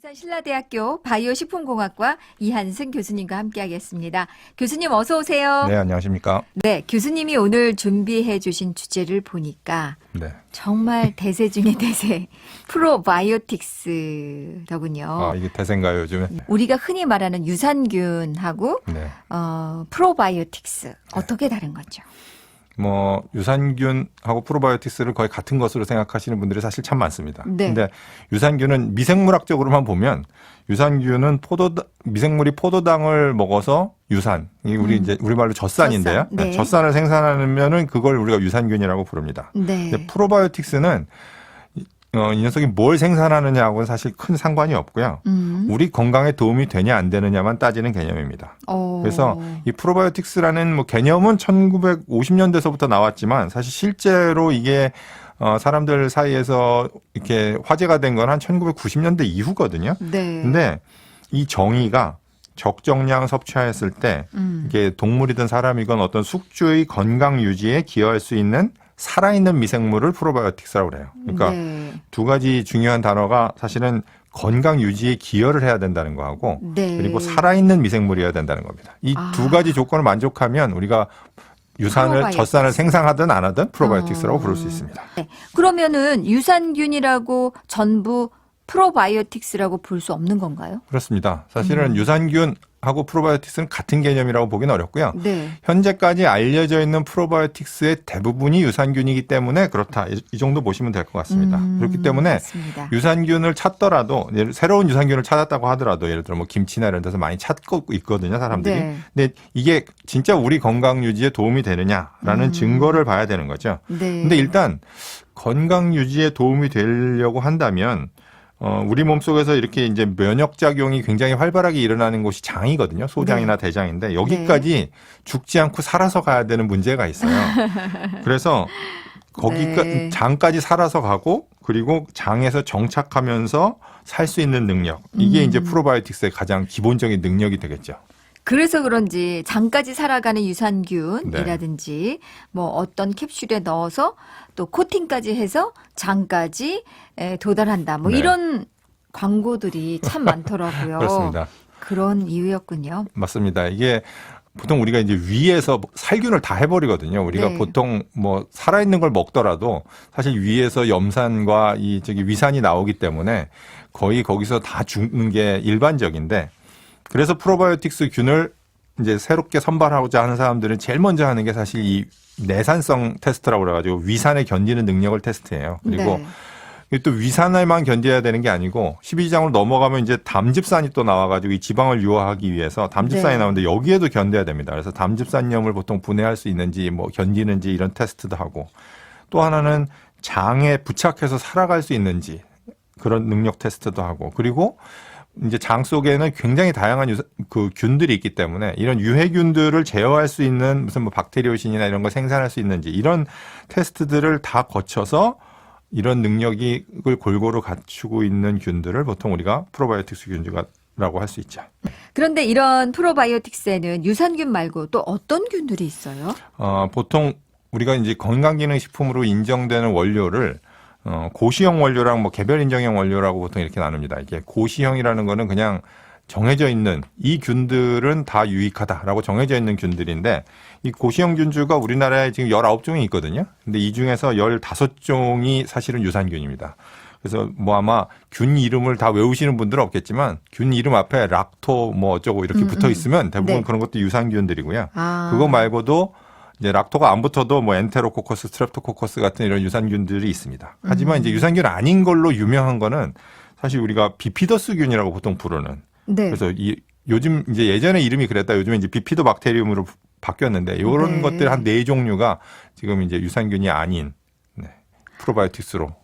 부산 신라대학교 바이오식품공학과 이한승 교수님과 함께하겠습니다. 교수님 어서 오세요. 네, 안녕하십니까. 네, 교수님이 오늘 준비해 주신 주제를 보니까 네. 정말 대세 중의 대세, 프로바이오틱스더군요. 아, 이게 대세인가요, 요즘에? 우리가 흔히 말하는 유산균하고 네. 프로바이오틱스 어떻게 다른 거죠? 뭐 유산균하고 프로바이오틱스를 거의 같은 것으로 생각하시는 분들이 사실 참 많습니다. 네. 근데 유산균은 미생물학적으로만 보면 유산균은 미생물이 포도당을 먹어서 유산, 이게 우리 이제 우리말로 젖산인데요. 젖산, 네. 젖산을 생산하면은 그걸 우리가 유산균이라고 부릅니다. 네. 근데 프로바이오틱스는 이 녀석이 뭘 생산하느냐하고는 사실 큰 상관이 없고요. 우리 건강에 도움이 되냐 안 되느냐만 따지는 개념입니다. 그래서 이 프로바이오틱스라는 뭐 개념은 1950년대서부터 나왔지만 사실 실제로 이게 사람들 사이에서 이렇게 화제가 된 건 한 1990년대 이후거든요. 네. 근데 이 정의가 적정량 섭취하였을 때 이게 동물이든 사람이건 어떤 숙주의 건강 유지에 기여할 수 있는 살아있는 미생물을 프로바이오틱스라고 그래요. 그러니까 네. 두 가지 중요한 단어가 사실은 건강 유지에 기여를 해야 된다는 거하고 네. 그리고 살아있는 미생물이어야 된다는 겁니다. 이 두 가지 조건을 만족하면 우리가 젖산을 생산하든 안 하든 프로바이오틱스라고 부를 수 있습니다. 네. 그러면은 유산균이라고 전부 프로바이오틱스라고 볼 수 없는 건가요? 그렇습니다. 사실은 유산균하고 프로바이오틱스는 같은 개념이라고 보기는 어렵고요. 네. 현재까지 알려져 있는 프로바이오틱스의 대부분이 유산균이기 때문에 그렇다. 이 정도 보시면 될 것 같습니다. 그렇기 때문에 맞습니다. 유산균을 찾더라도 새로운 유산균을 찾았다고 하더라도 예를 들어 뭐 김치나 이런 데서 많이 찾고 있거든요, 사람들이. 네. 근데 이게 진짜 우리 건강 유지에 도움이 되느냐라는 증거를 봐야 되는 거죠. 네. 근데 일단 건강 유지에 도움이 되려고 한다면 우리 몸속에서 이렇게 이제 면역 작용이 굉장히 활발하게 일어나는 곳이 장이거든요. 소장이나 대장인데 여기까지 죽지 않고 살아서 가야 되는 문제가 있어요. 그래서 네. 장까지 살아서 가고 그리고 장에서 정착하면서 살 수 있는 능력. 이게 이제 프로바이오틱스의 가장 기본적인 능력이 되겠죠. 그래서 그런지 장까지 살아가는 유산균이라든지 뭐 어떤 캡슐에 넣어서 또 코팅까지 해서 장까지 도달한다. 뭐 네. 이런 광고들이 참 많더라고요. 그렇습니다. 그런 이유였군요. 맞습니다. 이게 보통 우리가 이제 위에서 살균을 다 해버리거든요. 우리가 네. 보통 뭐 살아있는 걸 먹더라도 사실 위에서 염산과 위산이 나오기 때문에 거의 거기서 다 죽는 게 일반적인데 그래서 프로바이오틱스 균을 이제 새롭게 선발하고자 하는 사람들은 제일 먼저 하는 게 사실 이 내산성 테스트라고 그래가지고 위산에 견디는 능력을 테스트해요. 그리고 네. 또 위산을만 견뎌야 되는 게 아니고 12지장으로 넘어가면 이제 담즙산이 또 나와가지고 이 지방을 유화하기 위해서 담즙산이 네. 나오는데 여기에도 견뎌야 됩니다. 그래서 담즙산염을 보통 분해할 수 있는지 뭐 견디는지 이런 테스트도 하고 또 하나는 장에 부착해서 살아갈 수 있는지 그런 능력 테스트도 하고 그리고 이제 장 속에는 굉장히 다양한 균들이 있기 때문에 이런 유해균들을 제어할 수 있는 무슨 뭐 박테리오신이나 이런 걸 생산할 수 있는지 이런 테스트들을 다 거쳐서 이런 능력을 골고루 갖추고 있는 균들을 보통 우리가 프로바이오틱스 균이라고 할 수 있죠. 그런데 이런 프로바이오틱스에는 유산균 말고 또 어떤 균들이 있어요? 보통 우리가 이제 건강기능식품으로 인정되는 원료를 고시형 원료랑 뭐 개별 인정형 원료라고 보통 이렇게 나눕니다. 이게 고시형이라는 거는 그냥 정해져 있는 이 균들은 다 유익하다라고 정해져 있는 균들인데 이 고시형 균주가 우리나라에 지금 19종이 있거든요. 근데 이 중에서 15종이 사실은 유산균입니다. 그래서 뭐 아마 균 이름을 다 외우시는 분들은 없겠지만 균 이름 앞에 락토 뭐 어쩌고 이렇게 붙어 있으면 대부분 네. 그런 것도 유산균들이고요. 아. 그거 말고도 이제 락토가 안 붙어도 뭐 엔테로코커스, 스트랩토코커스 같은 이런 유산균들이 있습니다. 하지만 이제 유산균 아닌 걸로 유명한 거는 사실 우리가 비피더스균이라고 보통 부르는. 네. 그래서 요즘 이제 예전에 이름이 그랬다. 요즘에 이제 비피도 박테리움으로 바뀌었는데 이런 네. 것들 한 4종류가 지금 이제 유산균이 아닌 프로바이오틱스로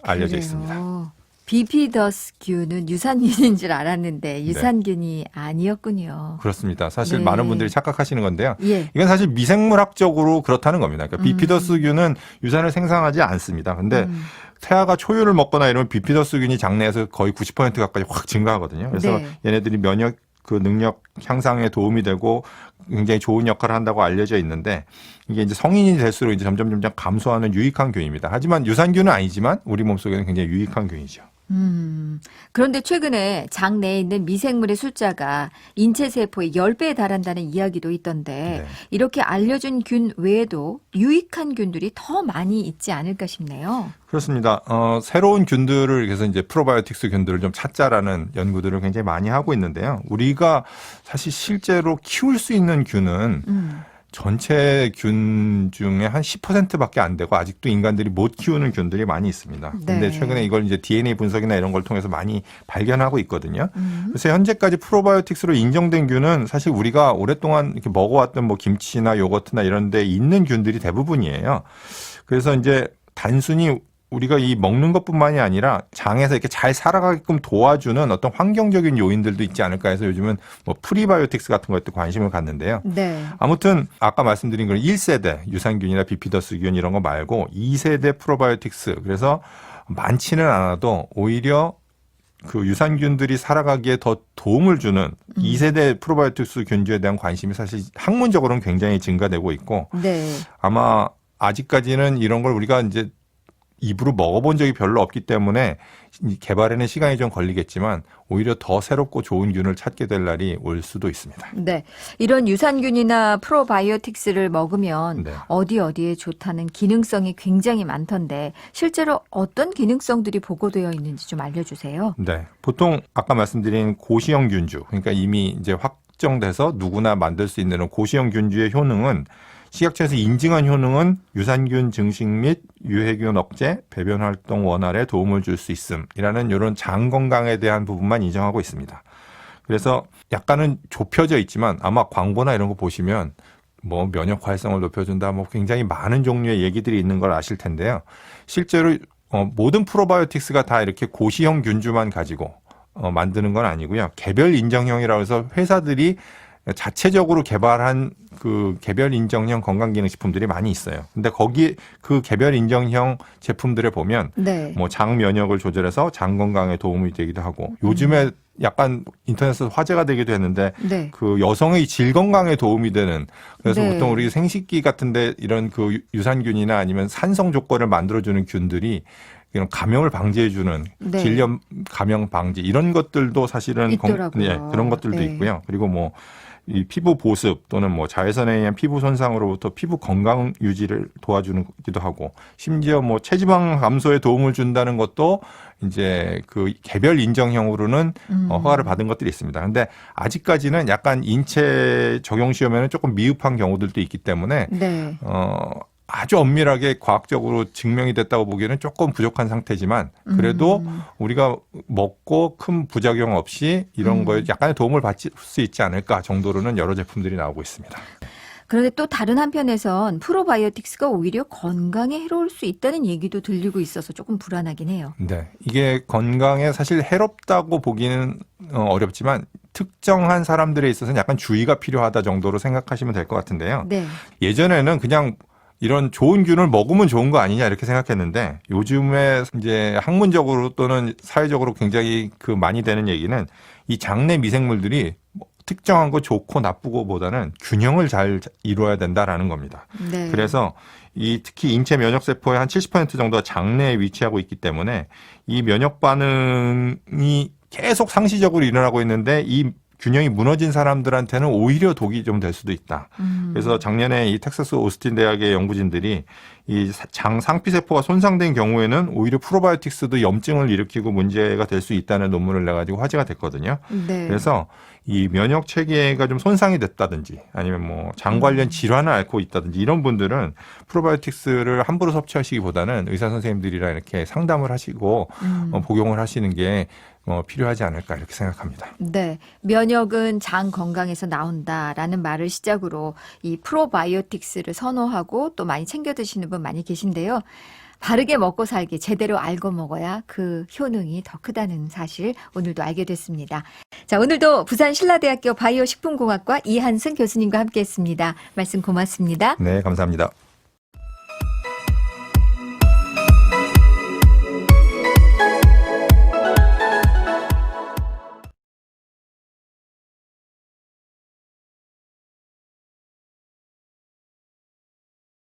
알려져 있습니다. 비피더스균은 유산균인 줄 알았는데 유산균이 아니었군요. 그렇습니다. 사실 네. 많은 분들이 착각하시는 건데요. 예. 이건 사실 미생물학적으로 그렇다는 겁니다. 그러니까 비피더스균은 유산을 생산하지 않습니다. 근데 태아가 초유를 먹거나 이러면 비피더스균이 장내에서 거의 90% 가까이 확 증가하거든요. 그래서 네. 얘네들이 면역 능력 향상에 도움이 되고 굉장히 좋은 역할을 한다고 알려져 있는데 이게 이제 성인이 될수록 이제 점점 감소하는 유익한 균입니다. 하지만 유산균은 아니지만 우리 몸속에는 굉장히 유익한 균이죠. 그런데 최근에 장 내에 있는 미생물의 숫자가 인체 세포의 10배에 달한다는 이야기도 있던데 네. 이렇게 알려진 균 외에도 유익한 균들이 더 많이 있지 않을까 싶네요. 그렇습니다. 새로운 균들을 그래서 이제 프로바이오틱스 균들을 좀 찾자라는 연구들을 굉장히 많이 하고 있는데요. 우리가 사실 실제로 키울 수 있는 균은 전체 균 중에 한 10%밖에 안 되고 아직도 인간들이 못 키우는 균들이 많이 있습니다. 네. 근데 최근에 이걸 이제 DNA 분석이나 이런 걸 통해서 많이 발견하고 있거든요. 그래서 현재까지 프로바이오틱스로 인정된 균은 사실 우리가 오랫동안 이렇게 먹어왔던 뭐 김치나 요거트나 이런 데 있는 균들이 대부분이에요. 그래서 이제 단순히 우리가 이 먹는 것뿐만이 아니라 장에서 이렇게 잘 살아가게끔 도와주는 어떤 환경적인 요인들도 있지 않을까 해서 요즘은 뭐 프리바이오틱스 같은 것도 관심을 갖는데요. 네. 아무튼 아까 말씀드린 건 1세대 유산균이나 비피더스균 이런 거 말고 2세대 프로바이오틱스, 그래서 많지는 않아도 오히려 그 유산균들이 살아가기에 더 도움을 주는 2세대 프로바이오틱스 균주에 대한 관심이 사실 학문적으로는 굉장히 증가되고 있고, 네. 아마 아직까지는 이런 걸 우리가 이제 입으로 먹어본 적이 별로 없기 때문에 개발에는 시간이 좀 걸리겠지만 오히려 더 새롭고 좋은 균을 찾게 될 날이 올 수도 있습니다. 네. 이런 유산균이나 프로바이오틱스를 먹으면 네. 어디에 좋다는 기능성이 굉장히 많던데 실제로 어떤 기능성들이 보고되어 있는지 좀 알려주세요. 네. 보통 아까 말씀드린 고시형 균주, 그러니까 이미 이제 확정돼서 누구나 만들 수 있는 고시형 균주의 효능은 식약처에서 인증한 효능은 유산균 증식 및 유해균 억제, 배변 활동 원활에 도움을 줄 수 있음이라는 이런 장 건강에 대한 부분만 인정하고 있습니다. 그래서 약간은 좁혀져 있지만 아마 광고나 이런 거 보시면 뭐 면역 활성을 높여준다, 뭐 굉장히 많은 종류의 얘기들이 있는 걸 아실 텐데요. 실제로 모든 프로바이오틱스가 다 이렇게 고시형 균주만 가지고 만드는 건 아니고요. 개별 인정형이라고 해서 회사들이 자체적으로 개발한 그 개별 인정형 건강기능식품들이 많이 있어요. 근데 거기 그 개별 인정형 제품들에 보면 네. 뭐 장 면역을 조절해서 장 건강에 도움이 되기도 하고, 요즘에 약간 인터넷에서 화제가 되기도 했는데 네. 그 여성의 질 건강에 도움이 되는, 그래서 네. 보통 우리 생식기 같은데 이런 그 유산균이나 아니면 산성 조건을 만들어주는 균들이 이런 감염을 방지해주는 네. 질염 감염 방지 이런 것들도 사실은 있더라고요. 그런 것들도 네. 있고요. 그리고 뭐 이 피부 보습 또는 뭐 자외선에 의한 피부 손상으로부터 피부 건강 유지를 도와주기도 하고, 심지어 뭐 체지방 감소에 도움을 준다는 것도 이제 그 개별 인정형으로는 허가를 받은 것들이 있습니다. 근데 아직까지는 약간 인체 적용 시험에는 조금 미흡한 경우들도 있기 때문에 네. 아주 엄밀하게 과학적으로 증명이 됐다고 보기에는 조금 부족한 상태지만, 그래도 우리가 먹고 큰 부작용 없이 이런 거에 약간의 도움을 받을 수 있지 않을까 정도로는 여러 제품들이 나오고 있습니다. 그런데 또 다른 한편에선 프로바이오틱스가 오히려 건강에 해로울 수 있다는 얘기도 들리고 있어서 조금 불안하긴 해요. 네, 이게 건강에 사실 해롭다고 보기는 어렵지만 특정한 사람들에 있어서는 약간 주의가 필요하다 정도로 생각하시면 될 것 같은데요. 네. 예전에는 그냥 이런 좋은 균을 먹으면 좋은 거 아니냐 이렇게 생각했는데, 요즘에 이제 학문적으로 또는 사회적으로 굉장히 그 많이 되는 얘기는 이 장내 미생물들이 특정한 거 좋고 나쁘고보다는 균형을 잘 이루어야 된다라는 겁니다. 네. 그래서 이 특히 인체 면역 세포의 한 70% 정도가 장내에 위치하고 있기 때문에 이 면역 반응이 계속 상시적으로 일어나고 있는데 이 균형이 무너진 사람들한테는 오히려 독이 좀 될 수도 있다. 그래서 작년에 이 텍사스 오스틴 대학의 연구진들이 이 장 상피세포가 손상된 경우에는 오히려 프로바이오틱스도 염증을 일으키고 문제가 될 수 있다는 논문을 내가지고 화제가 됐거든요. 네. 그래서 이 면역 체계가 좀 손상이 됐다든지 아니면 뭐 장 관련 질환을 앓고 있다든지 이런 분들은 프로바이오틱스를 함부로 섭취하시기보다는 의사 선생님들이랑 이렇게 상담을 하시고 복용을 하시는 게 필요하지 않을까 이렇게 생각합니다. 네. 면역은 장 건강에서 나온다라는 말을 시작으로 이 프로바이오틱스를 선호하고 또 많이 챙겨 드시는 분 많이 계신데요. 바르게 먹고 살기 제대로 알고 먹어야 그 효능이 더 크다는 사실 오늘도 알게 됐습니다. 자, 오늘도 부산 신라대학교 바이오식품공학과 이한승 교수님과 함께했습니다. 말씀 고맙습니다. 네, 감사합니다.